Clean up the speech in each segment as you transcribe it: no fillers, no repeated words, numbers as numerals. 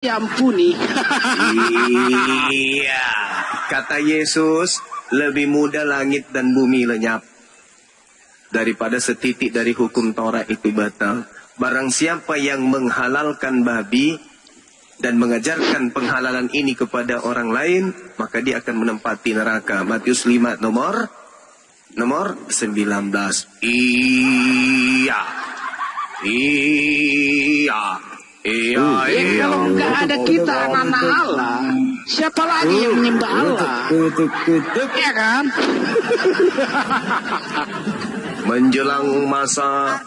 diampuni. Iya, kata Yesus, lebih mudah langit dan bumi lenyap daripada setitik dari hukum Taurat itu batal. Barang siapa yang menghalalkan babi dan mengajarkan penghalalan ini kepada orang lain, maka dia akan menempati neraka. Matius 5 nomor 19. Iya. Kalau nggak ada kita anak-anak Allah, siapa lagi yang menyembah Allah? Ya kan? Menjelang masa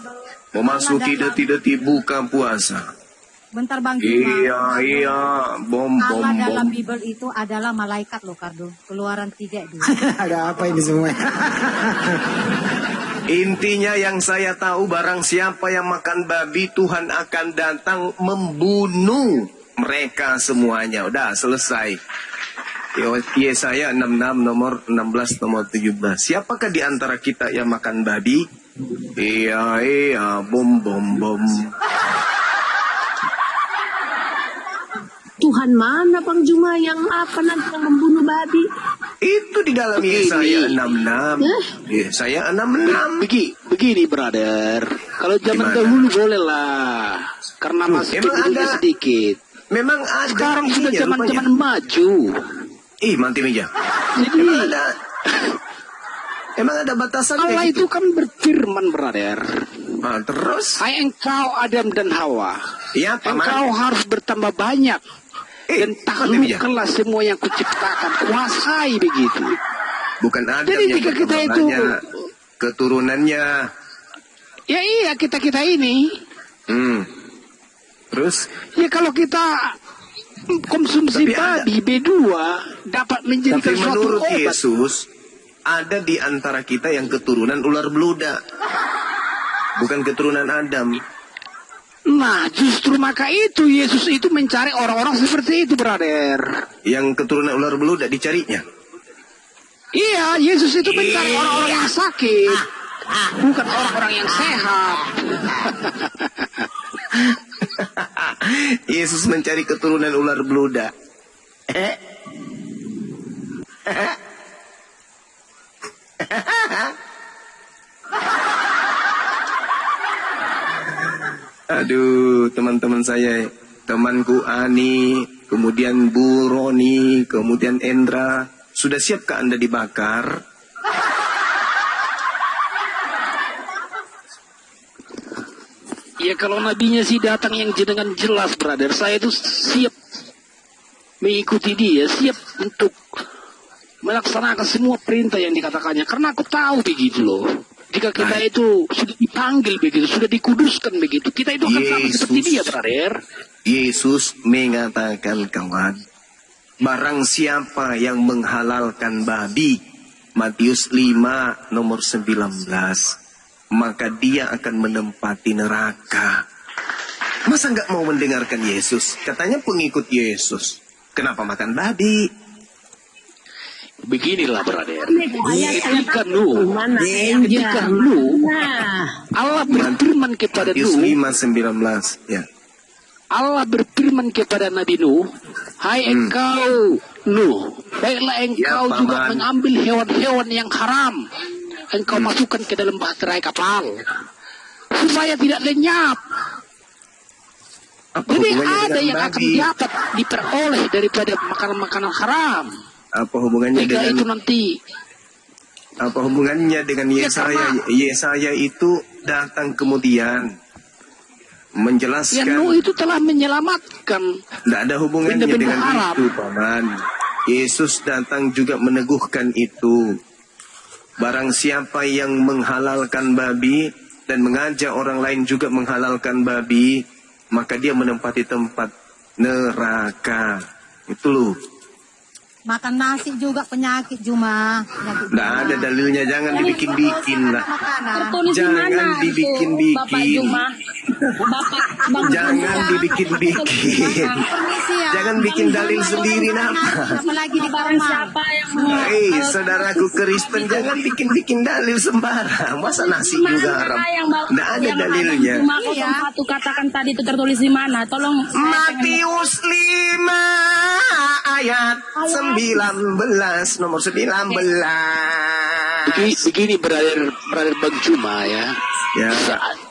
memasuki detik-detik buka puasa. Bentar Bang Iya, bom. Allah dalam Bible itu adalah malaikat loh, Kardo. Keluaran 3 itu. Ada apa ini semua? Intinya yang saya tahu, barang siapa yang makan babi, Tuhan akan datang membunuh mereka semuanya. Udah selesai. Yesaya 66 nomor 16 nomor 17. Siapakah di antara kita yang makan babi? Iya, bom. Tuhan mana Bang Juma yang nanti yang membunuh babi? Itu di dalam Yesaya 66. Yesaya 66. Begini, brother. Kalau zaman dahulu boleh lah, karena masih ada sedikit. Memang ada. Sekarang sudah zaman maju. Manti meja. Jadi Emang ada batasan. Allah itu kan berfirman, brother. Nah, terus? Hai engkau Adam dan Hawa. Ya, engkau harus bertambah banyak. Dan taklukkanlah semua yang kuciptakan. Kuasai begitu. Bukan Adam. Jadi jika kita itu keturunannya. Ya iya, kita ini. Terus? Ya kalau kita konsumsi babi B2 dapat menjadikan suatu menurut obat. Yesus, ada di antara kita yang keturunan ular beludak. Bukan keturunan Adam. Nah, justru maka itu Yesus itu mencari orang-orang seperti itu, brother. Yang keturunan ular beludak dicarinya. Iya, Yesus itu mencari orang-orang yang sakit, bukan orang-orang yang sehat. Yesus mencari keturunan ular beludak. Aduh, teman-teman saya, temanku Ani, kemudian Bu Roni, kemudian Endra, sudah siapkah Anda dibakar? Ya kalau nabinya sih datang yang dengan jelas, brother, saya itu siap mengikuti dia, siap untuk melaksanakan semua perintah yang dikatakannya, karena aku tahu begitu loh. Jika kita itu sudah dipanggil begitu, sudah dikuduskan begitu, kita itu akan sama seperti dia, brother. Yesus mengatakan, kawan, barang siapa yang menghalalkan babi, Matius 5 nomor 19, maka dia akan menempati neraka. Masa nggak mau mendengarkan Yesus? Katanya pengikut Yesus. Kenapa makan babi? Beginilah, brother. Ketika Nuh Allah berfirman kepada Nuh. 5:19, ya. Allah berfirman kepada Nabi Nuh, hai engkau Nuh, baiklah engkau juga mengambil hewan-hewan yang haram, engkau masukkan ke dalam bahtera kapal, supaya tidak lenyap. Jadi ada yang akan dapat diperoleh daripada makanan-makanan haram. Apa hubungannya jika dengan itu nanti? Apa hubungannya dengan Yesaya? Yesaya itu datang kemudian menjelaskan. Yang Nuh itu telah menyelamatkan. Tidak ada hubungannya dengan Arab. Itu, Paman. Yesus datang juga meneguhkan itu. Barang siapa yang menghalalkan babi dan mengajak orang lain juga menghalalkan babi, maka dia menempati tempat neraka. Itu loh. Makan nasi juga penyakit Juma. Tidak ada dalilnya, jangan dibikin-bikin lah. Jangan dibikin-bikin. Bapak Juma. Jangan dibikin-bikin. Permisi Iya. Jangan bikin dalil sendiri Apalagi di Barang kamar. siapa yang Hei, saudaraku Kristen, jangan bikin dalil sembarang. Masa nasi juga haram? Tidak ada dalilnya. Cuma Iya. 01 katakan tadi itu tertulis di mana? Tolong. Matius 5 ayat 19, nomor 19. Begini brother Bang Juma ya. Ya.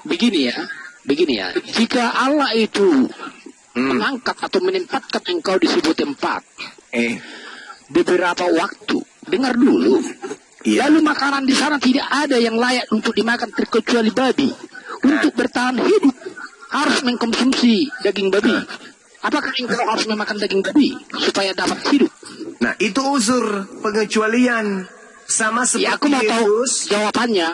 Begini ya. Jika Allah itu mengangkat atau menempatkan engkau di sebuah tempat beberapa waktu, dengar dulu. Iya. Lalu makanan di sana tidak ada yang layak untuk dimakan terkecuali babi. Untuk bertahan hidup harus mengkonsumsi daging babi. Apakah engkau harus memakan daging babi supaya dapat hidup? Nah, itu uzur pengecualian. Sama Ya, seperti aku mau tahu Yesus. jawabannya.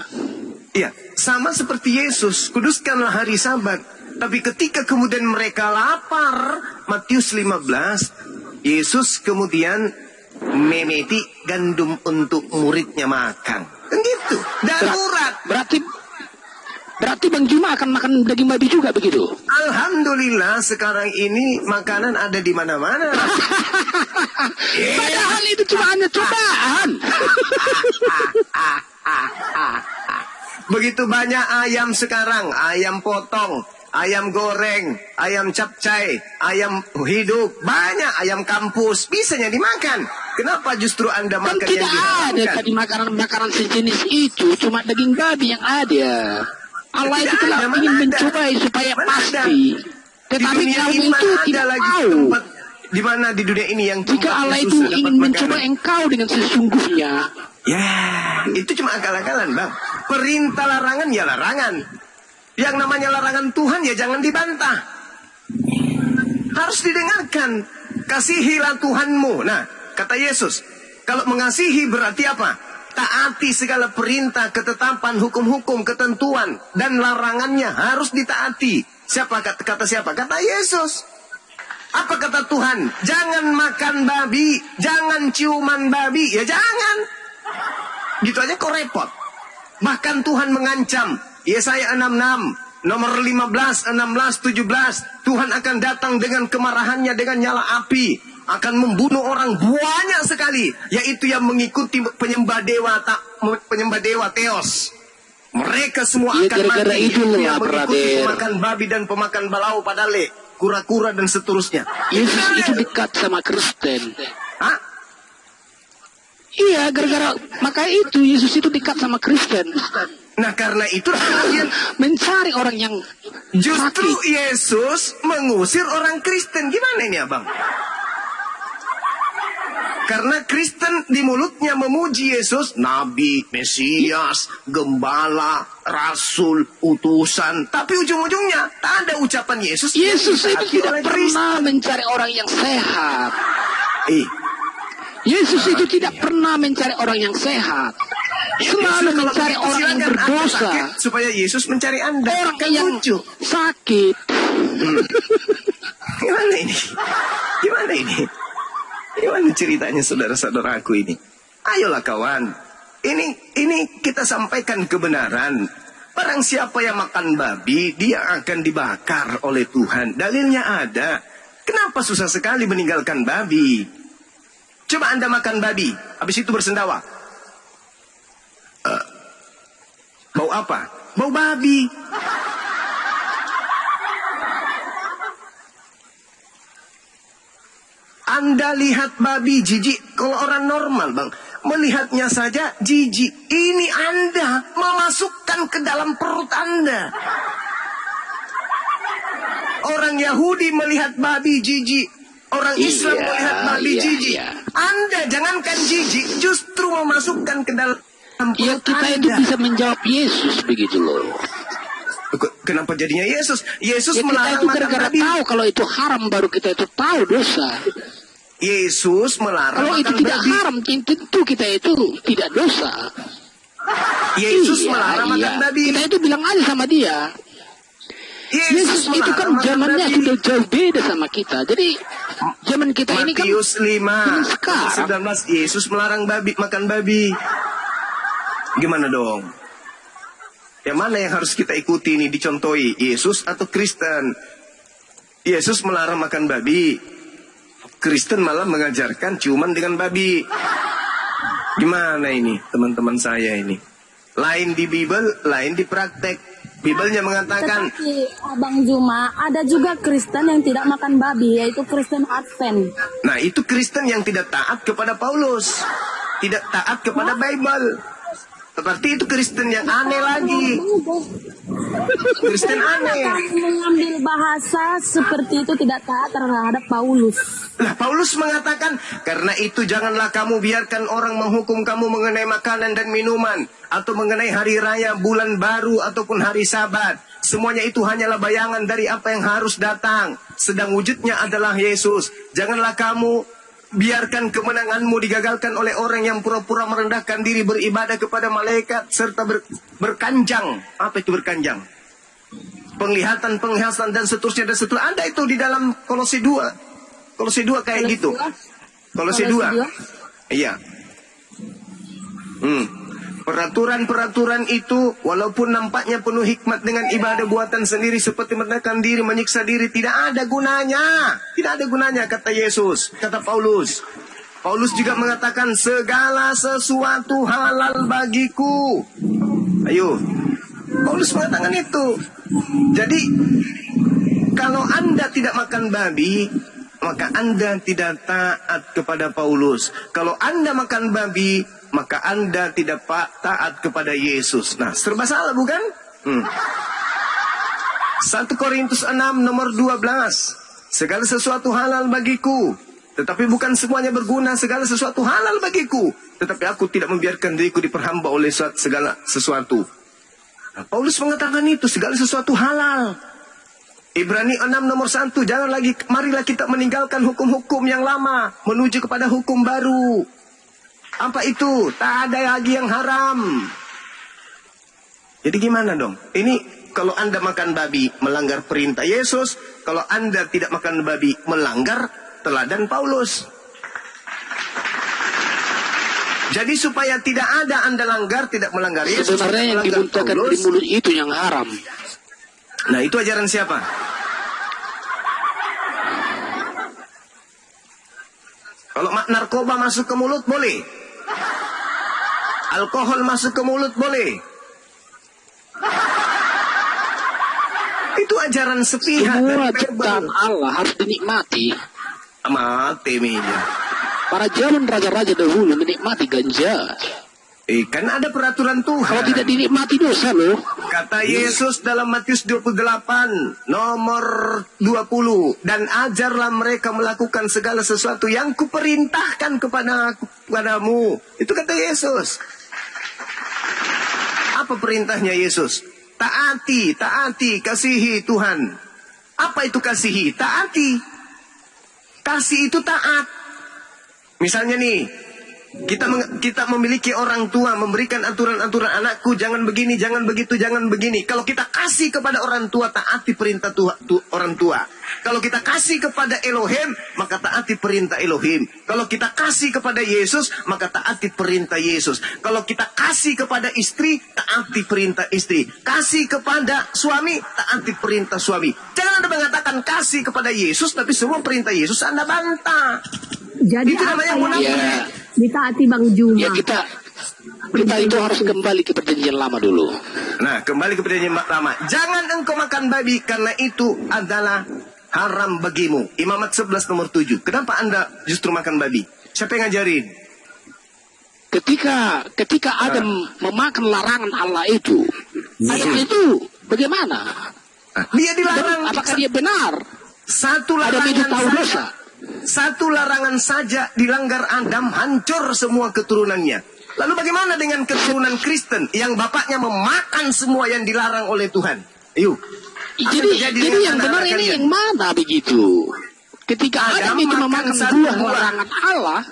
Iya, sama seperti Yesus, kuduskanlah hari Sabat. Tapi ketika kemudian mereka lapar, Matius 15, Yesus kemudian memeti gandum untuk muridnya makan. Kan gitu, darurat. Berarti Bang Juma akan makan daging babi juga begitu? Alhamdulillah sekarang ini makanan ada di mana-mana. Padahal itu cuma hanya cobaan. Begitu banyak ayam sekarang, ayam potong, ayam goreng, ayam capcay, ayam hidup, banyak ayam kampus, bisanya dimakan. Kenapa justru Anda Kan makan yang tidak ada diharamkan? tadi makanan sejenis itu, cuma daging babi yang ada. Allah Tidak itu telah ada, ingin mana ada? mencobai supaya Mana ada? pasti. Di Tetapi dunia kamu ini itu mana tidak ada lagi tahu. tempat di mana di dunia ini yang Jika tempatnya Allah itu susah dapat ingin mencoba makanan? engkau dengan sesungguhnya, Ya, itu cuma akal-akalan, Bang. Perintah larangan ya larangan. Yang namanya larangan Tuhan ya jangan dibantah. Harus didengarkan. Kasihilah Tuhanmu. Nah, kata Yesus, kalau mengasihi berarti apa? Taati segala perintah, ketetapan, hukum-hukum, ketentuan, dan larangannya harus ditaati. Kata siapa? Kata Yesus. Apa kata Tuhan? Jangan makan babi, jangan ciuman babi. Ya jangan. Gitu aja kok repot. Bahkan Tuhan mengancam. Yesaya 66, nomor 15, 16, 17. Tuhan akan datang dengan kemarahannya dengan nyala api. Akan membunuh orang banyak sekali. Yaitu yang mengikuti penyembah dewa Theos. Mereka semua Ya, akan gara-gara mati. itu Yang lah, mengikuti brother. pemakan babi dan pemakan balau padale, kura-kura dan seterusnya. Yesus itu dekat sama Kristen. Hah? Iya, gara-gara maka itu Yesus itu dekat sama Kristen. Nah karena itu kemudian Mencari orang yang justru sakit. Yesus mengusir orang Kristen. Gimana ini abang? Karena Kristen di mulutnya memuji Yesus, Nabi, Mesias, Gembala, Rasul, utusan. Tapi ujung-ujungnya tak ada ucapan Yesus. Yesus yang itu ditaati tidak oleh Kristen. pernah mencari orang yang sehat. Yesus Yesus itu tidak pernah mencari orang yang sehat. Selalu kalau mencari begitu orang yang silakan Anda berdosa. sakit supaya Yesus mencari Anda. Orang Kan yang lucu. sakit. Gimana ini? Gimana ini? Gimana ceritanya saudara-saudaraku ini? Ayolah kawan. Ini kita sampaikan kebenaran. Barang siapa yang makan babi, dia akan dibakar oleh Tuhan. Dalilnya ada. Kenapa susah sekali meninggalkan babi? Coba Anda makan babi, habis itu bersendawa. Bau apa? Bau babi. Anda lihat babi jijik. Kalau orang normal bang, melihatnya saja jijik. Ini Anda memasukkan ke dalam perut Anda. Orang Yahudi melihat babi jijik. Orang Islam melihat babi jijik. Anda jangankan jijik, justru memasukkan ke dalam perut Ya kita Anda. itu bisa menjawab Yesus begitu loh. Kenapa jadinya Yesus? Yesus Ya kita melarang itu makan gara-gara babi. tahu kalau itu haram baru kita itu tahu dosa. Yesus melarang Kalau itu makan tidak babi. haram tentu kita itu tidak dosa. Yesus Iya, melarang iya. makan babi. Kita itu bilang aja sama dia. Yesus itu kan melarang makan zamannya babi. sudah jauh beda sama kita. Jadi zaman kita ini kan Matius 5 sekarang. 19 Yesus melarang makan babi. Gimana dong? Yang mana yang harus kita ikuti ini dicontohi? Yesus atau Kristen? Yesus melarang makan babi. Kristen malah mengajarkan ciuman dengan babi. Gimana ini teman-teman saya ini? Lain di Bible, lain di praktek. Biblenya mengatakan, Tetapi Abang Juma, ada juga Kristen yang tidak makan babi, yaitu Kristen Advent. nah itu Kristen yang tidak taat kepada Paulus, tidak taat kepada Bible. Seperti itu Kristen yang aneh lagi. Kristen aneh. Kamu mengambil bahasa seperti itu tidak taat terhadap Paulus. Lah Paulus mengatakan, karena itu janganlah kamu biarkan orang menghukum kamu mengenai makanan dan minuman, atau mengenai hari raya, bulan baru, ataupun hari Sabat. Semuanya itu hanyalah bayangan dari apa yang harus datang, sedang wujudnya adalah Yesus. Janganlah kamu biarkan kemenanganmu digagalkan oleh orang yang pura-pura merendahkan diri, beribadah kepada malaikat, serta berkanjang. Apa itu berkanjang? Penglihatan, penghasilan, dan seterusnya, dan seterusnya. Ada itu di dalam Kolose 2. Kolose 2 kayak gitu. Kolose 2. Iya. Peraturan-peraturan itu walaupun nampaknya penuh hikmat dengan ibadah buatan sendiri seperti merendahkan diri, menyiksa diri, tidak ada gunanya. Tidak ada gunanya, kata Yesus, kata Paulus. Paulus juga mengatakan segala sesuatu halal bagiku. Ayo. Paulus mengatakan itu. Jadi kalau Anda tidak makan babi, maka Anda tidak taat kepada Paulus. Kalau Anda makan babi, maka Anda tidak taat kepada Yesus. Nah, serba salah bukan? 1 Korintus 6 nomor 12. Segala sesuatu halal bagiku, tetapi bukan semuanya berguna. Segala sesuatu halal bagiku, tetapi aku tidak membiarkan diriku diperhamba oleh segala sesuatu. Nah, Paulus mengatakan itu, segala sesuatu halal. Ibrani 6 nomor 1. Jangan lagi, marilah kita meninggalkan hukum-hukum yang lama, menuju kepada hukum baru. Apa itu? Tak ada lagi yang haram. Jadi gimana dong? Ini kalau Anda makan babi melanggar perintah Yesus. Kalau Anda tidak makan babi melanggar teladan Paulus. Jadi supaya tidak ada Anda langgar, tidak melanggar Yesus. Sebenarnya yang dimuntahkan di mulut itu yang haram. Nah itu ajaran siapa? Kalau narkoba masuk ke mulut boleh. Alkohol masuk ke mulut boleh. Itu ajaran sepihak Semua dari ciptaan Bible. Allah harus dinikmati. Mati meja. Para zaman raja-raja dahulu menikmati ganja. Kan ada peraturan Tuhan. Kalau tidak dinikmati dosa loh. Kata Yesus dalam Matius 28 nomor 20. Dan ajarlah mereka melakukan segala sesuatu yang kuperintahkan kepadamu. Itu kata Yesus. Apa perintahnya Yesus? Taati, kasihi Tuhan. Apa itu kasihi? Taati. Kasih itu taat. Misalnya nih, kita memiliki orang tua, memberikan aturan-aturan, anakku jangan begini, jangan begitu, jangan begini. Kalau kita kasih kepada orang tua, taati perintah orang tua. Kalau kita kasih kepada Elohim, maka taati perintah Elohim. Kalau kita kasih kepada Yesus, maka taati perintah Yesus. Kalau kita kasih kepada istri, taati perintah istri. Kasih kepada suami, taati perintah suami. Jangan Anda mengatakan kasih kepada Yesus, tapi semua perintah Yesus Anda bantah. Jadi Itu namanya munafik. Ya, ditaati Bang Juma. ya kita itu harus kembali ke perjanjian lama dulu. Nah, kembali ke perjanjian lama. Jangan engkau makan babi karena itu adalah haram bagimu. Imamat 11 nomor 7. Kenapa Anda justru makan babi? Siapa yang ngajarin? Ketika Adam memakan larangan Allah itu, Adam itu bagaimana? Dia dilarang. Apakah dia benar? Satu Adam itu larangan tahu saja. dosa. Satu larangan saja dilanggar Adam, hancur semua keturunannya. Lalu bagaimana dengan keturunan Kristen yang bapaknya memakan semua yang dilarang oleh Tuhan? Ayo. Jadi yang benar ini yang mana begitu? Ketika Adam itu memakan buah larangan Allah,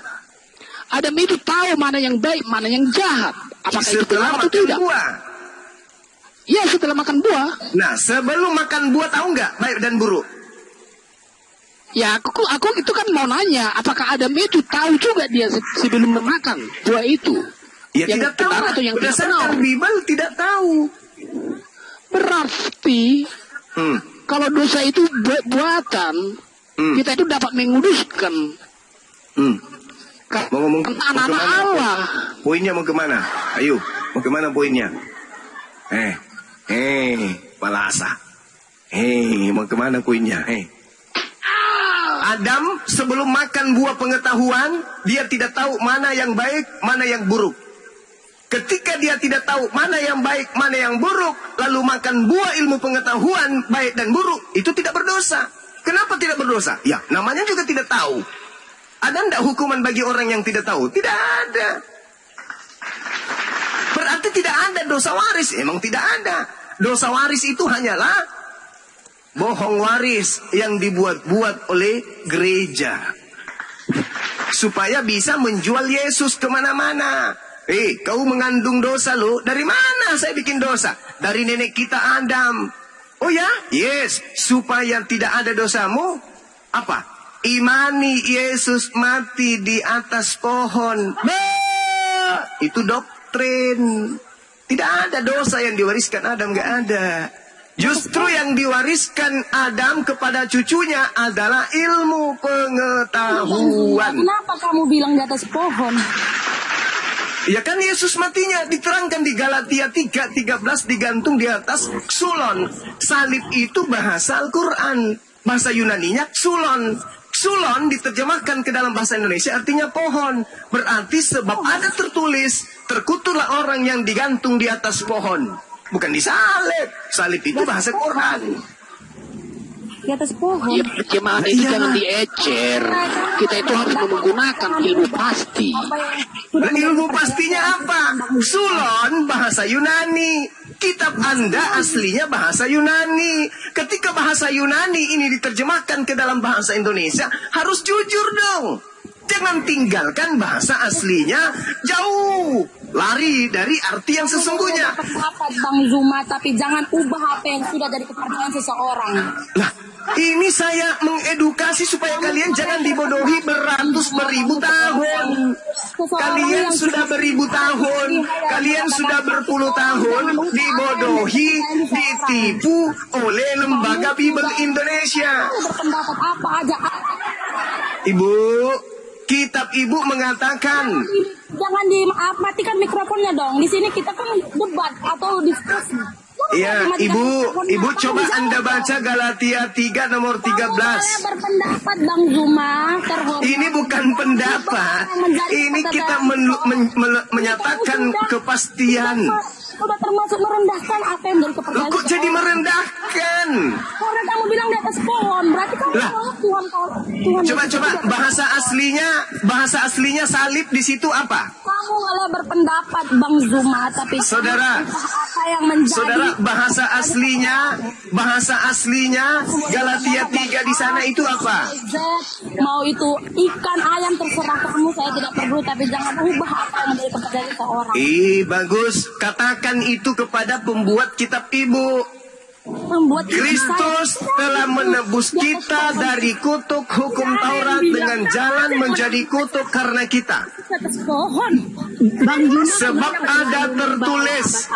Adam itu tahu mana yang baik, mana yang jahat. Apakah itu benar atau tidak? Buah. Ya, setelah makan buah. Nah, sebelum makan buah tahu nggak baik dan buruk? Ya, aku itu kan mau nanya, apakah Adam itu tahu juga dia sebelum memakan buah itu? Ya yang tidak tahu. benar atau yang tidak Berdasarkan benar? Bible tidak tahu. Berarti kalau dosa itu buatan, kita itu dapat menguduskan Mau ngomong anak-anak Allah. Poinnya mau kemana? Ayo, mau kemana poinnya? Palasa. Mau kemana poinnya? Adam sebelum makan buah pengetahuan, dia tidak tahu mana yang baik, mana yang buruk. Ketika dia tidak tahu mana yang baik, mana yang buruk, lalu makan buah ilmu pengetahuan, baik dan buruk, itu tidak berdosa. Kenapa tidak berdosa? Ya, namanya juga tidak tahu. Ada enggak hukuman bagi orang yang tidak tahu? Tidak ada. Berarti tidak ada dosa waris. Emang tidak ada. Dosa waris itu hanyalah bohong waris yang dibuat-buat oleh gereja. Supaya bisa menjual Yesus kemana-mana. Kau mengandung dosa lo. Dari mana saya bikin dosa? Dari nenek kita Adam. Oh ya? Yes. Supaya tidak ada dosamu. Apa? Imani Yesus mati di atas pohon. Itu doktrin. Tidak ada dosa yang diwariskan Adam, nggak ada. Justru yang diwariskan Adam kepada cucunya adalah ilmu pengetahuan. Kenapa kamu bilang di atas pohon? Ya kan Yesus matinya diterangkan di Galatia 3:13 digantung di atas sulon. Salib itu bahasa Al-Quran. Bahasa Yunaninya sulon. Sulon diterjemahkan ke dalam bahasa Indonesia artinya pohon. Berarti sebab ada tertulis, terkutuklah orang yang digantung di atas pohon. Bukan di salib. Salib itu bahasa Quran. Di atas pohon. Ya, perjemahan itu jangan diecer. Kita itu harus menggunakan ilmu pasti. Ilmu pastinya apa? Sulon bahasa Yunani. Kitab Anda aslinya bahasa Yunani. Ketika bahasa Yunani ini diterjemahkan ke dalam bahasa Indonesia, harus jujur dong. Jangan tinggalkan bahasa aslinya jauh. Lari dari arti yang sesungguhnya. Apa Bang Zuma, tapi jangan ubah apa yang sudah jadi kepercayaan seseorang. Nah, ini saya mengedukasi supaya kalian jangan dibodohi beribu tahun. Kalian sudah beribu tahun, kalian sudah berpuluh tahun dibodohi, ditipu oleh Lembaga Bible Indonesia. Berpendapat apa aja. Ibu, kitab ibu mengatakan. Jangan matikan mikrofonnya dong. Di sini kita kan debat atau diskusi. Iya, ibu coba Anda baca Galatia 3 nomor 13. Saya berpendapat Bang Zuma, terhormat. Ini bukan pendapat. Ini kita menyatakan kepastian. Sudah termasuk merendahkan apa yang dari kepercayaan. Kok jadi merendahkan? Karena kamu bilang di atas pohon, berarti kamu Tuhan. Coba bahasa aslinya salib di situ apa? Kamu malah berpendapat Bang Zuma, tapi Saudara, apa yang menjadi bahasa aslinya Galatia 3 di sana itu apa? Mau itu ikan, ayam, terserah kamu, saya tidak perlu, tapi jangan ubah apa yang menjadi kepercayaan seorang. Bagus, katakan itu kepada pembuat kitab ibu. Kristus telah menebus kita dari kutuk hukum Taurat dengan jalan menjadi kutuk karena kita. Sebab ada tertulis,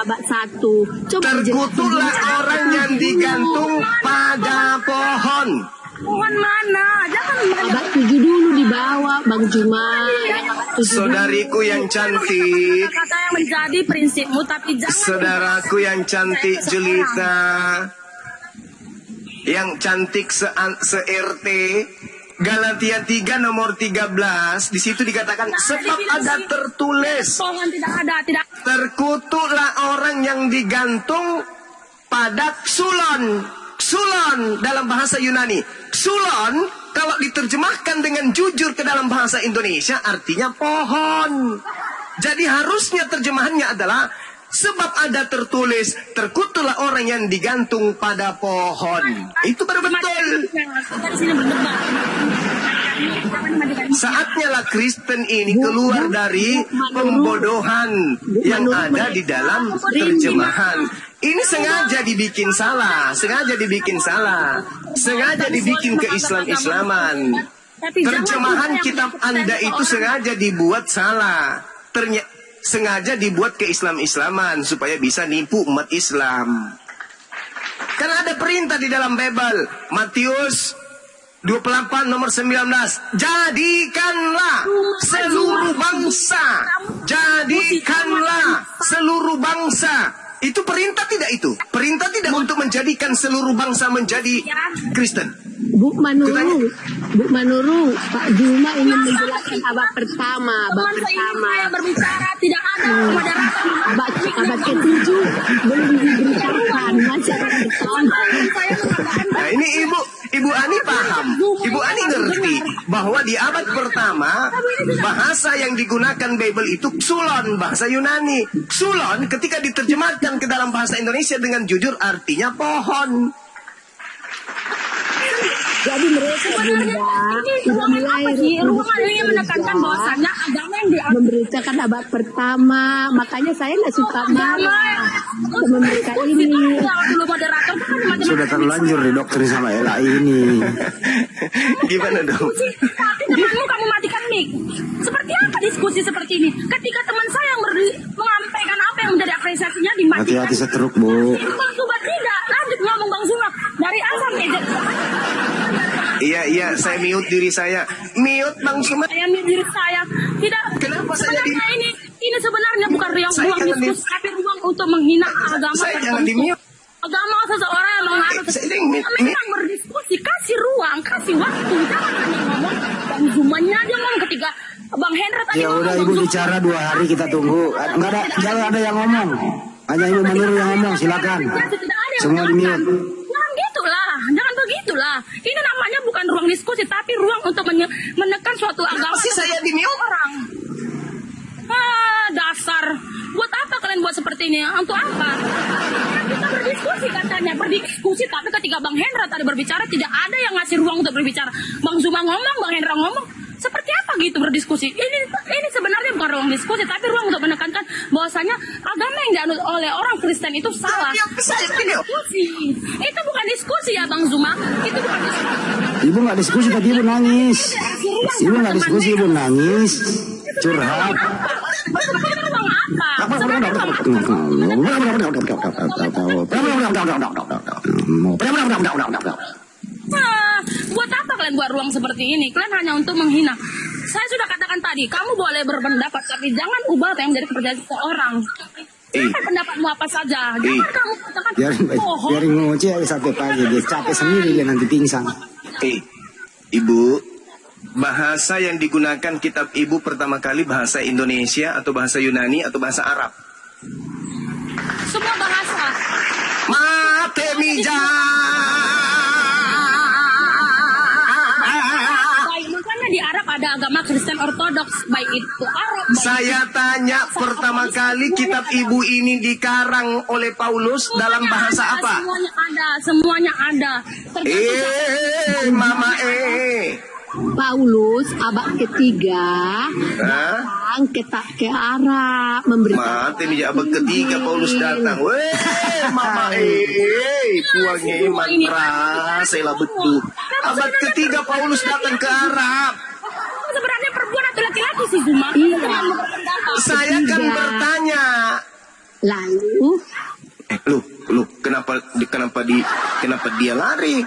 terkutuklah orang yang digantung pada pohon. Pohon mana? Jangan abad 7 dulu dibawa Bang Juma. Saudariku yang cantik, kata yang menjadi prinsipmu, tapi jangan. Saudaraku yang cantik Julita, yang cantik se-RT, Galatia 3 nomor 13, di situ dikatakan sebab ada tertulis, Pohon tidak ada, tidak. terkutuklah orang yang digantung pada sulon. Sulon dalam bahasa Yunani. Sulon kalau diterjemahkan dengan jujur ke dalam bahasa Indonesia artinya pohon. Jadi harusnya terjemahannya adalah sebab ada tertulis, terkutuklah orang yang digantung pada pohon. Itu baru betul. Saatnya lah Kristen ini keluar dari pembodohan yang ada di dalam terjemahan. Ini sengaja dibikin salah, sengaja dibikin ke-Islam-Islaman. Terjemahan kitab Anda itu sengaja dibuat salah. Sengaja dibuat ke-Islam-Islaman supaya bisa nipu umat Islam. Karena ada perintah di dalam Bible, Matius 28 nomor 19. Jadikanlah seluruh bangsa. Jadikanlah seluruh bangsa. Itu perintah tidak itu? Perintah tidak untuk menjadikan seluruh bangsa menjadi Kristen? Bu Manuru, Pak Juma ingin menjelaskan abad pertama, Teman saya berbicara tidak ada moderator. abad ke-7 belum diberitakan masih abad pertama. Saya mengatakan Nah ini Ibu Ani paham, Ibu Ani ngerti bahwa di abad pertama bahasa yang digunakan Bible itu Xulon, bahasa Yunani. Xulon ketika diterjemahkan ke dalam bahasa Indonesia dengan jujur artinya pohon. Jadi mereka sebenarnya ini ruangan apa sih? Ruangan ini menekankan bahwasannya agama yang diambil. memberitakan abad pertama, makanya saya nggak suka marah sama mereka ini. Dulu moderator itu kan macam-macam. Sudah terlanjur didoktrin sama Ela ini. Gimana dong? Tapi temanmu kamu matikan mic. Seperti apa diskusi seperti ini? Ketika teman saya yang menyampaikan apa yang menjadi apresiasinya dimatikan. Hati-hati setruk, Bu. Bang Zuma tidak. Lanjut ngomong Bang Zuma. Dari A sampai Z. Iya, saya mute diri saya. Mute Bang Suma. Saya diri saya tidak. Kenapa saya Sebenarnya ini sebenarnya bukan ruang Saya jangan diskusi, tapi ruang untuk menghina agama. Saya jangan tertentu. di-mute. Agama seseorang yang mengatur. Saya ini- Memang berdiskusi, kasih ruang, kasih waktu. Jangan hanya ngomong Bang Zumanya aja ngomong ketika Bang Hendra tadi Ya ngomong. udah Bang Ibu Zuma. bicara 2 hari kita tunggu. Enggak ada, jangan ada yang ngomong. Hanya Ibu Manuru yang ngomong, silakan. Tidak ada yang Semua di menjelaskan. mute. Jangan gitulah, jangan begitulah. Ini namanya bukan ruang diskusi, tapi ruang untuk menekan suatu agama. sih saya di mute? Orang. Dasar. Buat apa kalian buat seperti ini? Untuk apa? Kita berdiskusi katanya, berdiskusi. Tapi ketika Bang Hendra tadi berbicara, tidak ada yang ngasih ruang untuk berbicara. Bang Zuma ngomong, Bang Hendra ngomong. Seperti apa gitu berdiskusi? Ini sebenarnya bukan ruang diskusi, tapi ruang untuk menekankan bahwasanya agama yang dianut oleh orang Kristen itu salah. Saya video. Diskusi. Itu bukan diskusi ya Bang Zuma. Itu bukan diskusi. Ibu nggak diskusi tadi Ibu nangis. Ibu nggak diskusi Ibu nangis. Curhat. Itu ruang apa? Sebenarnya buat apa kalian buat ruang seperti ini? Kalian hanya untuk menghina. Saya sudah katakan tadi, kamu boleh berpendapat, tapi jangan ubah apa yang menjadi kepercayaan seseorang. Sampai pendapatmu apa saja. Jangan kamu katakan bohong. Biarin ngoceh sampai pagi. Dia capek sendiri dia nanti pingsan. Ibu, bahasa yang digunakan kitab Ibu pertama kali bahasa Indonesia atau bahasa Yunani atau bahasa Arab? Semua bahasa. Mate mija. Baik, makanya di Arab ada agama Kristen Ortodoks, baik itu Arab. Baik Saya tanya pertama kali kitab Ibu ini dikarang oleh Paulus dalam bahasa ada, apa? Semuanya ada. Mama Paulus abad ketiga Hah? datang ke Arab memberitakan. Mati nih abad ketiga Paulus datang. Mama puangnya mantra saya betul. Abad ketiga Paulus datang ke Arab. Sebenarnya perempuan atau laki-laki sih Zuma? Iya. Saya kan bertanya. Lalu Lu kenapa dia lari?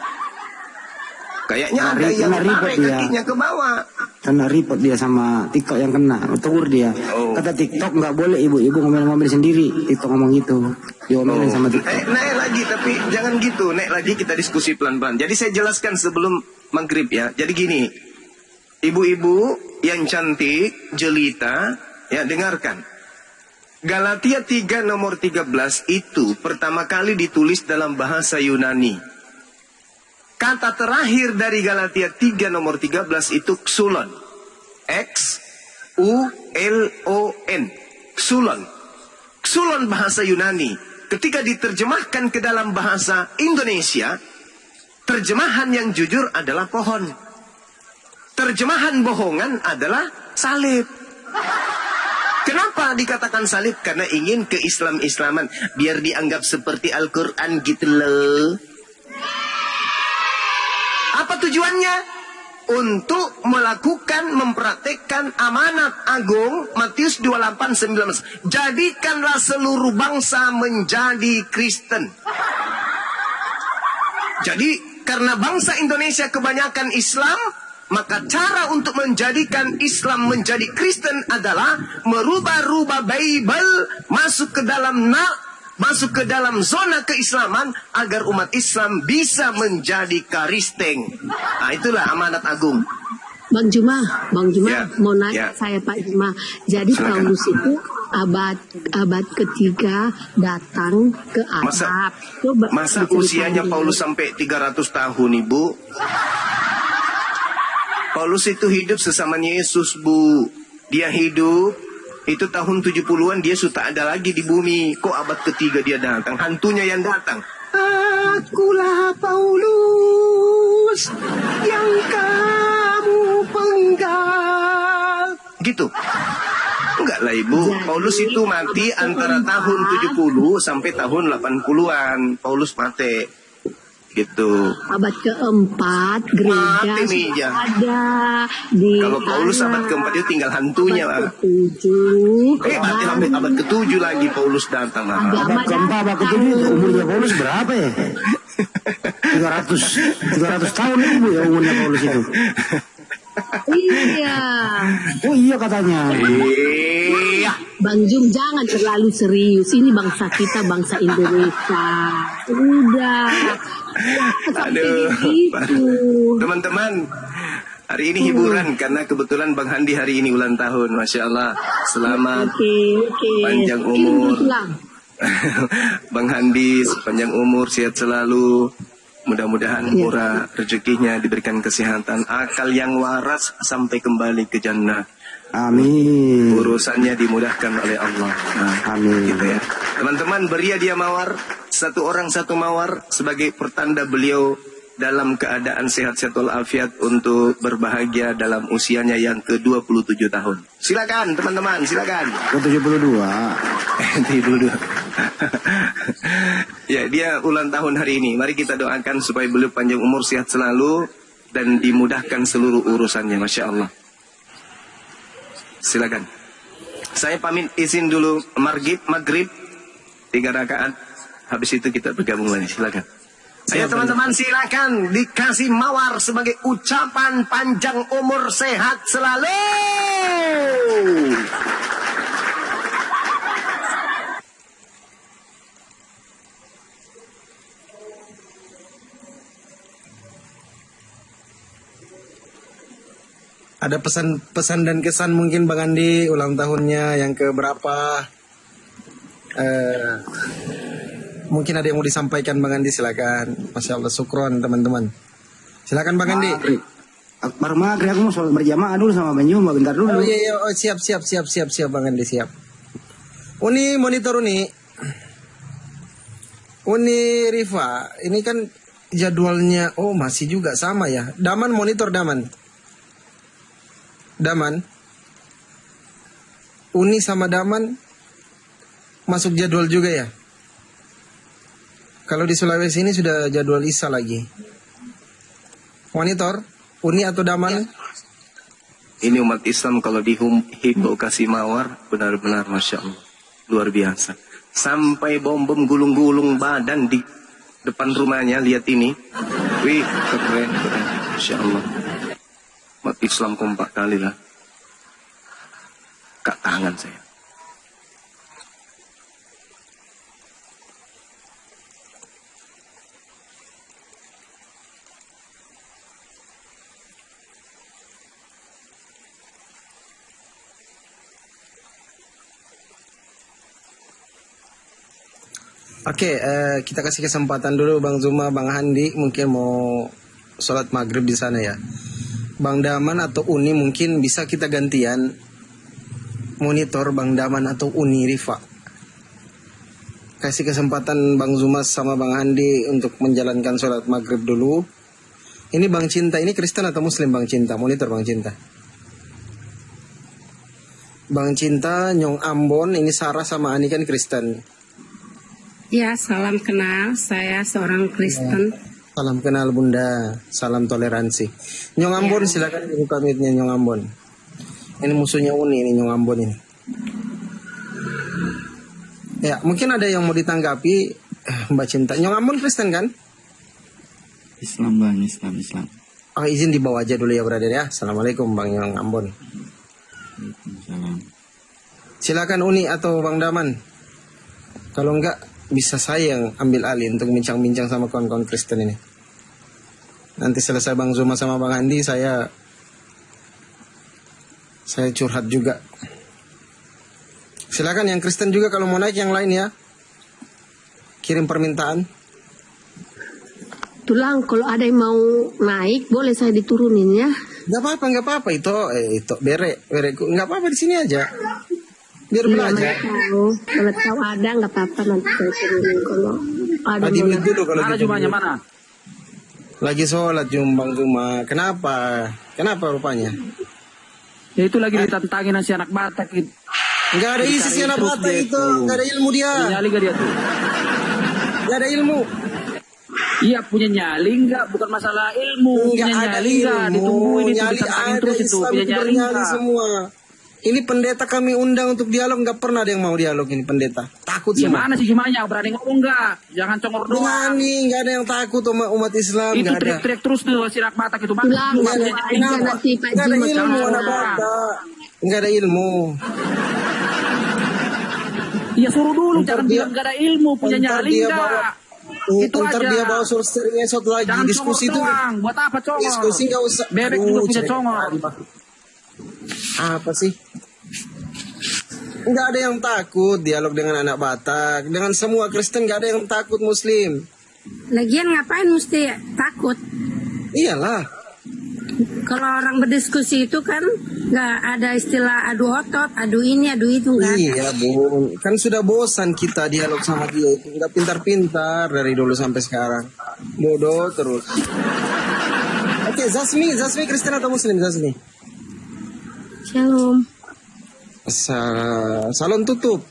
Kayaknya ada Lari, yang kena ribet tarik dia. kakinya ke bawah. Kena report dia sama TikTok yang kena. Tegur dia. Oh. Kata TikTok nggak boleh Ibu. Ibu ngomel-ngomel sendiri. TikTok ngomong gitu. Diomelin sama TikTok. Naik lagi tapi jangan gitu. Naik lagi kita diskusi pelan-pelan. Jadi saya jelaskan sebelum maghrib ya. Jadi gini, ibu-ibu yang cantik, jelita, ya dengarkan. Galatia 3 nomor 13 itu pertama kali ditulis dalam bahasa Yunani. Kata terakhir dari Galatia 3 nomor 13 itu Xulon. X-U-L-O-N. Xulon. Xulon bahasa Yunani. Ketika diterjemahkan ke dalam bahasa Indonesia, terjemahan yang jujur adalah pohon. Terjemahan bohongan adalah salib. Kenapa dikatakan salib? Karena ingin ke-Islam-Islaman. Biar dianggap seperti Al-Quran gitu loh. Apa tujuannya? Untuk melakukan, mempraktekkan amanat agung Matius 28:19. Jadikanlah seluruh bangsa menjadi Kristen. Jadi karena bangsa Indonesia kebanyakan Islam, maka cara untuk menjadikan Islam menjadi Kristen adalah merubah-rubah Bible masuk ke dalam zona keislaman agar umat Islam bisa menjadi Kristen. Nah, itulah amanat agung. Bang Juma, Ya, mau nanya ya. saya Pak Juma. Jadi Silakan. Paulus itu abad ketiga datang ke Masa, Arab. Coba masa diceritain usianya dulu. Paulus sampai 300 tahun, Ibu? Paulus itu hidup sesama Yesus, Bu. Dia hidup, itu tahun 70-an dia sudah ada lagi di bumi. Kok abad ketiga dia datang? Hantunya yang datang. Akulah Paulus yang kamu penggal. Gitu. Enggak lah, Ibu. Paulus itu mati antara tahun 70 sampai tahun 80-an. Paulus mati. Gitu. Abad keempat gereja Mati nih, sudah ya. ada di Kalau Paulus Arab. abad keempat itu tinggal hantunya lah. Abad ketujuh Mati sampai abad ke-7 lagi Paulus datang lah. agama Abad keempat, abad ketujuh, umurnya Paulus berapa ya? 300 tahun ibu ya umurnya Paulus itu. Iya. Oh iya katanya. Iya. Bang Jum, jangan terlalu serius. Ini bangsa kita, bangsa Indonesia. Udah. Aduh. Gitu. Teman-teman, hari ini hiburan karena kebetulan Bang Handi hari ini ulang tahun. Masya Allah. Selamat Oke. panjang umur. Islam. Bang Handi sepanjang umur, sehat selalu. Mudah-mudahan murah rezekinya, diberikan kesehatan, akal yang waras sampai kembali ke jannah. Amin. Urusannya dimudahkan oleh Allah. Nah, Amin. gitu ya. Teman-teman, beri dia mawar, satu orang satu mawar sebagai pertanda beliau dalam keadaan sehat-sehat walafiat untuk berbahagia dalam usianya yang ke-27 tahun. Silakan teman-teman, silakan. Ke 72. 72. Ya, dia ulang tahun hari ini. Mari kita doakan supaya beliau panjang umur, sehat selalu dan dimudahkan seluruh urusannya. Masya Allah. Silakan. Saya pamit izin dulu maghrib 3 rakaat. Habis itu kita bergabung lagi. Silakan. Ayo teman-teman, silakan dikasih mawar sebagai ucapan panjang umur, sehat selalu. Ada pesan-pesan dan kesan mungkin Bang Andi ulang tahunnya yang keberapa? Mungkin ada yang mau disampaikan Bang Andi, silakan. Masya Allah, syukron teman-teman. Silakan Bang Andi. Baru maghrib aku mau sholat berjamaah dulu sama Bang Juma, bentar dulu. Oh iya, oh, siap Bang Andi, siap. Uni monitor Uni Rifa, ini kan jadwalnya, oh masih juga sama ya. Daman monitor Daman. Uni sama Daman masuk jadwal juga ya. Kalau di Sulawesi ini sudah jadwal Isya lagi. Monitor, Uni atau Daman? Ini umat Islam kalau dihimbau kasih mawar, benar-benar Masya Allah. Luar biasa. Sampai bom-bom gulung-gulung badan di depan rumahnya, lihat ini. Wih, keren. Masya Allah. Umat Islam kompak kali lah. Kak tangan saya. Oke, kita kasih kesempatan dulu Bang Zuma, Bang Handi mungkin mau sholat maghrib di sana ya. Bang Daman atau Uni mungkin bisa kita gantian monitor Bang Daman atau Uni Rifa. Kasih kesempatan Bang Zuma sama Bang Handi untuk menjalankan sholat maghrib dulu. Ini Bang Cinta, ini Kristen atau Muslim Bang Cinta? Monitor Bang Cinta. Bang Cinta, Nyong Ambon, ini Sarah sama Ani kan Kristen. Ya, salam kenal. Saya seorang Kristen. Salam kenal Bunda, salam toleransi. Nyong Ambon silakan dibuka mic-nya Nyong Ambon. Ini musuhnya Uni ini Nyong Ambon ini. Ya, mungkin ada yang mau ditanggapi Mbak Cinta. Nyong Ambon Kristen kan? Islam bang, Islam. Oh, izin dibawa aja dulu ya brother ya. Assalamualaikum Bang yang Ambon. Waalaikumsalam. Silakan Uni atau Bang Daman. Kalau enggak bisa saya yang ambil alih untuk bincang-bincang sama kawan-kawan Kristen ini. Nanti selesai Bang Zuma sama Bang Andi saya curhat juga. Silakan yang Kristen juga kalau mau naik yang lain ya. Kirim permintaan. Tulang, kalau ada yang mau naik, boleh saya diturunin ya. Nggak apa-apa itu bereku nggak apa-apa di sini aja. Biar belajar. Kalau tahu ada nggak apa-apa nanti saya turunin kalau ada. Dimit dulu kalau Mana gitu. Jumanya mana? Lagi sholat Bang Zuma. Kenapa rupanya? Ya itu lagi ditantangin si anak Batak itu. Nggak ada isi si anak Batak itu. Nggak ada ilmu dia. Nyali gak dia tuh? Nggak ada ilmu. Iya punya nyali enggak, bukan masalah ilmu. Nggak Punya ada nyali enggak, ilmu. ditungguin itu, Nyali ditantangin ada, terus itu. Islam Punya itu nyali bernyali enggak. semua. Ini pendeta kami undang untuk dialog, nggak pernah ada yang mau dialog ini pendeta. Takut semua. Gimana sih Jumanya? Berani ngomong enggak? Jangan congor doang. Berani, nggak ada yang takut sama umat Islam. Itu Nggak ada. teriak-teriak terus tuh si anak Batak itu. Tulang, Nggak ada, kenapa? nanti Pak Nggak ada Juma ilmu sama anak Batak. Nggak ada ilmu. Ya suruh dulu, Ntar jangan dia- bilang enggak ada ilmu, punya ntar nyali dia enggak. bawa- Itu ntar aja. dia bawa suster ngesot lagi. Jangan Diskusi itu. congor doang. Buat apa congor? Diskusi nggak usah. Bebek Aduh, juga punya cerita congor. Apa sih? Nggak ada yang takut dialog dengan anak Batak. Dengan semua Kristen nggak ada yang takut Muslim. Lagian ngapain mesti takut? Iyalah. Kalau orang berdiskusi itu kan nggak ada istilah adu otot, adu ini, adu itu nggak ada. Iya Bun. Kan sudah bosan kita dialog sama dia itu. Nggak pintar-pintar dari dulu sampai sekarang. Bodoh terus. Oke, Zasmi Kristen atau Muslim Zasmi? Shalom. Salon tutup.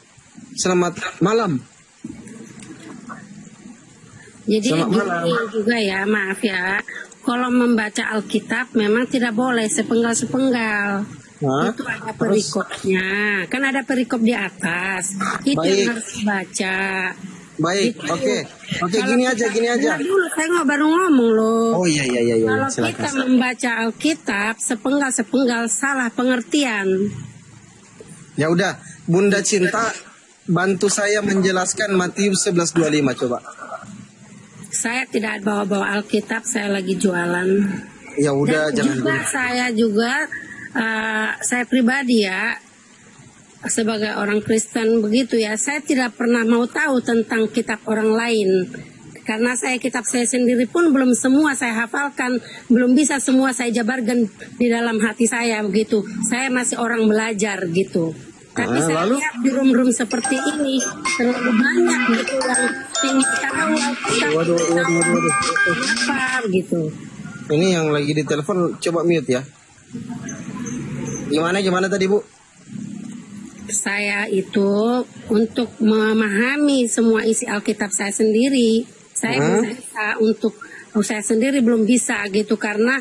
Selamat malam. Jadi Selamat malam. gini juga ya, maaf ya. Kalau membaca Alkitab memang tidak boleh sepenggal-sepenggal. Hah? Itu ada perikopnya. Kan ada perikop di atas. Itu Baik. yang harus dibaca. Baik, Gitu. oke. Kalau Gini aja. Dengar dulu, saya nggak baru ngomong loh. Oh iya. Kalau kita Silakan. membaca Alkitab sepenggal-sepenggal salah pengertian. Ya udah, Bunda Cinta bantu saya menjelaskan Matius 11:25 coba. Saya tidak bawa-bawa Alkitab, saya lagi jualan. Ya udah, Dan jangan juga saya pribadi ya, sebagai orang Kristen begitu ya, saya tidak pernah mau tahu tentang kitab orang lain. Karena kitab saya sendiri pun belum semua saya hafalkan, belum bisa semua saya jabarkan di dalam hati saya begitu. Saya masih orang belajar gitu. Tapi saya lalu? lihat di room-room seperti ini terlalu banyak gitu yang ingin tahu Alkitab, Waduh. apa gitu. Ini yang lagi di telepon coba mute ya. Gimana tadi Bu? Saya itu untuk memahami semua isi Alkitab saya sendiri. Saya belum bisa untuk saya sendiri belum bisa gitu karena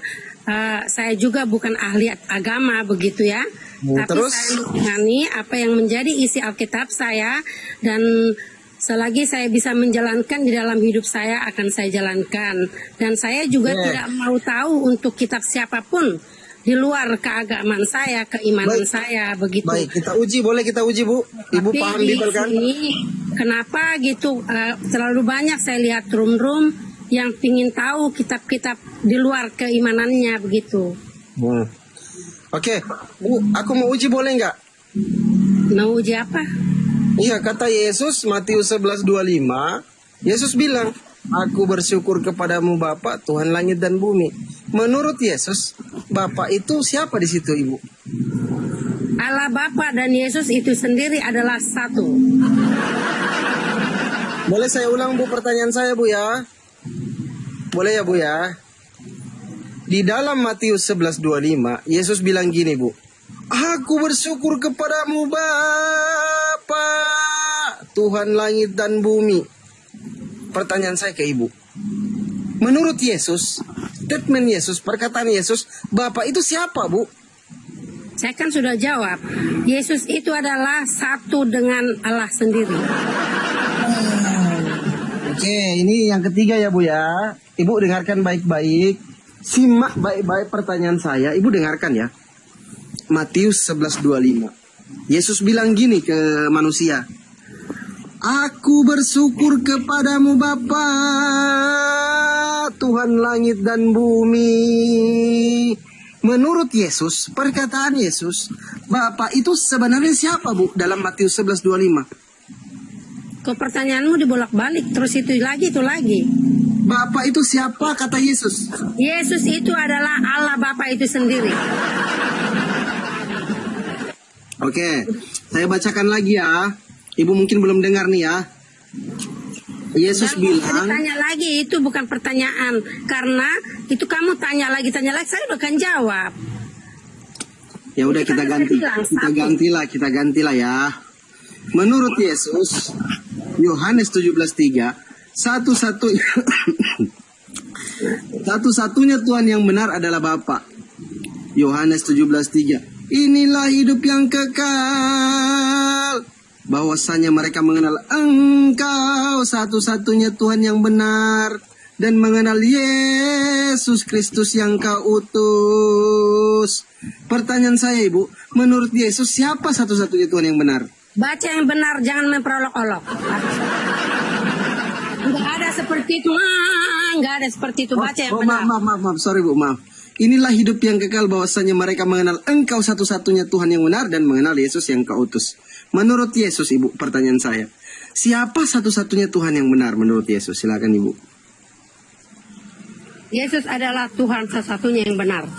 saya juga bukan ahli agama begitu ya. Tapi terus? saya memahami apa yang menjadi isi Alkitab saya dan selagi saya bisa menjalankan di dalam hidup saya akan saya jalankan. Dan saya juga tidak mau tahu untuk kitab siapapun di luar keagamaan saya, keimanan saya begitu. Baik, boleh kita uji Bu. Ibu Tapi paham di Bible kan? sini, kenapa gitu terlalu banyak saya lihat room-room yang pingin tahu kitab-kitab di luar keimanannya begitu. Oke, Bu, aku mau uji boleh nggak? Mau uji apa? Iya, kata Yesus Matius 11:25, Yesus bilang, "Aku bersyukur kepadamu Bapa, Tuhan langit dan bumi." Menurut Yesus, Bapa itu siapa di situ, Ibu? Allah Bapa dan Yesus itu sendiri adalah satu. Boleh saya ulang Bu pertanyaan saya Bu ya? Boleh ya Bu ya? Di dalam Matius 11:25, Yesus bilang gini Bu, "Aku bersyukur kepadamu Bapa, Tuhan langit dan bumi." Pertanyaan saya ke Ibu, menurut Yesus, statement Yesus, perkataan Yesus, Bapa itu siapa Bu? Saya kan sudah jawab, Yesus itu adalah satu dengan Allah sendiri. Oke, ini yang ketiga ya Bu ya. Ibu dengarkan baik-baik. Simak baik-baik pertanyaan saya. Ibu dengarkan ya. Matius 11:25. Yesus bilang gini ke manusia. Aku bersyukur kepadamu Bapa, Tuhan langit dan bumi. Menurut Yesus, perkataan Yesus, Bapa itu sebenarnya siapa Bu dalam Matius 11:25? Kok pertanyaanmu dibolak-balik terus itu lagi itu lagi. Bapa itu siapa kata Yesus? Yesus itu adalah Allah Bapa itu sendiri. Oke, saya bacakan lagi ya. Ibu mungkin belum dengar nih ya. Yesus bilang, tanya lagi itu bukan pertanyaan, karena itu kamu tanya lagi saya udah akan jawab. Ya udah kita gantilah ya. Menurut Yesus, Yohanes 17:3, satu-satunya Tuhan yang benar adalah Bapa. Yohanes 17:3. Inilah hidup yang kekal, bahwasanya mereka mengenal Engkau satu-satunya Tuhan yang benar dan mengenal Yesus Kristus yang Kau utus. Pertanyaan saya Ibu, menurut Yesus siapa satu-satunya Tuhan yang benar? Baca yang benar, jangan memperolok-olok. Enggak ada seperti itu. Enggak ada seperti itu. Baca yang benar. Maaf, sorry Bu, maaf. Inilah hidup yang kekal, bahwasanya mereka mengenal Engkau satu-satunya Tuhan yang benar dan mengenal Yesus yang Kau utus. Menurut Yesus, Ibu, pertanyaan saya, siapa satu-satunya Tuhan yang benar menurut Yesus? Silakan Ibu. Yesus adalah Tuhan satu-satunya yang benar.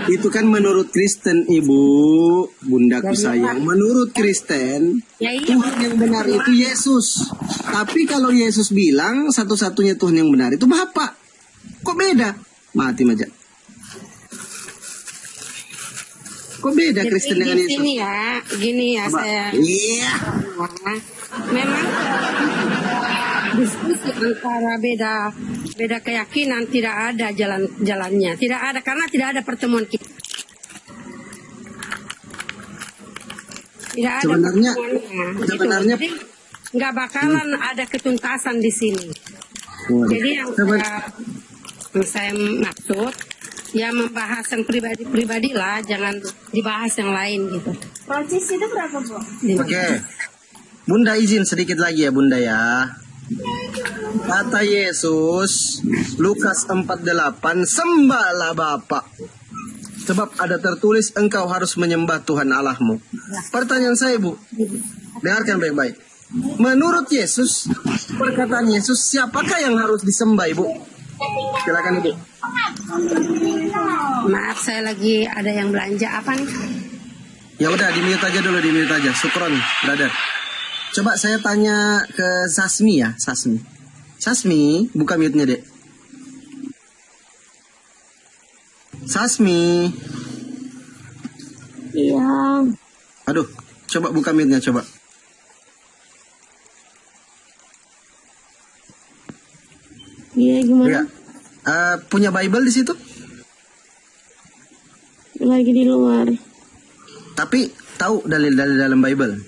Itu kan menurut Kristen, Ibu, bundaku sayang. Menurut Kristen, Tuhan yang benar itu Yesus. Tapi kalau Yesus bilang satu-satunya Tuhan yang benar itu Bapa. Kok beda? Mati aja. Kok beda Kristen dengan Yesus? Gini ya saya. Iya. Memang diskusi antara beda keyakinan tidak ada jalannya, tidak ada karena tidak ada pertemuan kita. Tidak ada sebenarnya jadi nggak bakalan ada ketuntasan di sini. Jadi yang saya maksud ya membahas yang pribadi lah, jangan dibahas yang lain gitu. Francis itu berapa Bu? Oke. Bunda izin sedikit lagi ya Bunda ya. Kata Yesus, Lukas 4:8, sembahlah Bapa, sebab ada tertulis engkau harus menyembah Tuhan Allahmu. Pertanyaan saya Bu, dengarkan baik-baik. Menurut Yesus, perkataan Yesus, siapakah yang harus disembah Ibu? Silakan Ibu. Maaf saya lagi ada yang belanja apa nih? Ya udah di-mute aja dulu, di-mute aja. Syukron, brother. Coba saya tanya ke Sasmi ya, Sasmi. Sasmi, buka mute-nya, Dek. Sasmi. Iya. Aduh, coba buka mute-nya, coba. Iya, gimana? Ya. Punya Bible di situ? Lagi di luar. Tapi tahu dalil-dalil dalam Bible?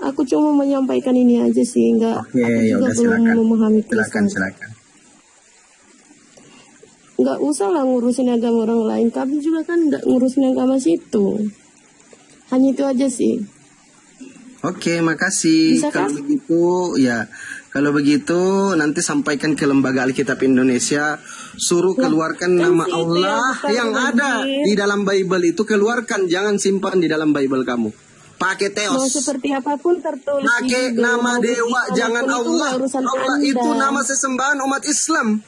Aku cuma menyampaikan ini aja sih, enggak. Oke, ya udah silakan. Memahami Silakan. Enggak usah lah ngurusin agama orang lain. Kami juga kan enggak ngurusin agama situ. Hanya itu aja sih. Oke, makasih. Bisa kan? Kalau begitu nanti sampaikan ke Lembaga Alkitab Indonesia, suruh keluarkan nama Allah yang ada di dalam Bible itu, keluarkan, jangan simpan di dalam Bible kamu. Pakai teos. Mau seperti apapun tertulis. Pakai nama dewa, jangan Allah. Allah itu nama sesembahan umat Islam.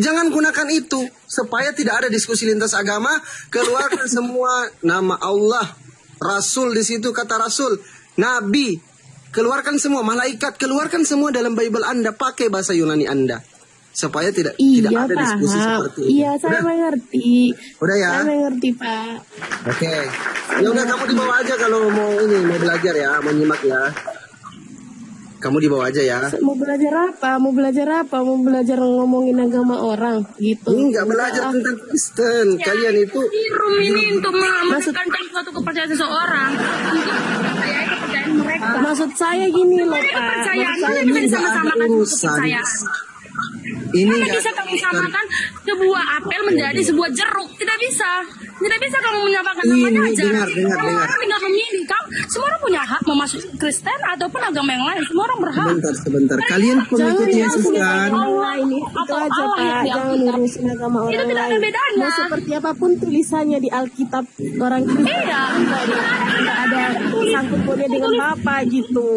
Jangan gunakan itu supaya tidak ada diskusi lintas agama. Keluarkan semua nama Allah, Rasul di situ, kata Rasul, Nabi. Keluarkan semua, malaikat, keluarkan semua dalam Bible Anda, pakai bahasa Yunani Anda. Supaya tidak ada diskusi seperti itu. Iya, saya mengerti. Udah ya? Saya mengerti, Pak. Oke. Ya udah, kamu dibawa aja kalau mau belajar ya, mau nyimak ya. Kamu dibawa aja ya. Mau belajar apa? Mau belajar ngomongin agama orang gitu. Enggak belajar tentang Kristen. Kalian itu di room ini untuk menekankan suatu kepercayaan seseorang. Untuk saya kepercayaan mereka. Maksud saya gini loh, Ini Pak. kepercayaan, Maksud mana saya bisa nggak ada disama-samakan urusan. kepercayaan? Ini Mana nggak bisa ada kamu urusan. samakan sebuah apel menjadi sebuah jeruk? Tidak bisa. Tidak bisa kamu menyamakan namanya Ini, aja. dengar. Orang tinggal memilih. Semua orang punya hak memasuk Kristen ataupun agama yang lain. Semua orang berhak. Sebentar. Kalian pengikut Yesus kan? Allah ini itu Atau aja Allah yang Pak, di jangan Alkitab. urusin agama Itu orang tidak ada lain. bedanya. Mau seperti apapun tulisannya di Alkitab orang Kristen, Iya. nggak ada sangkut pautnya dengan Bapak gitu.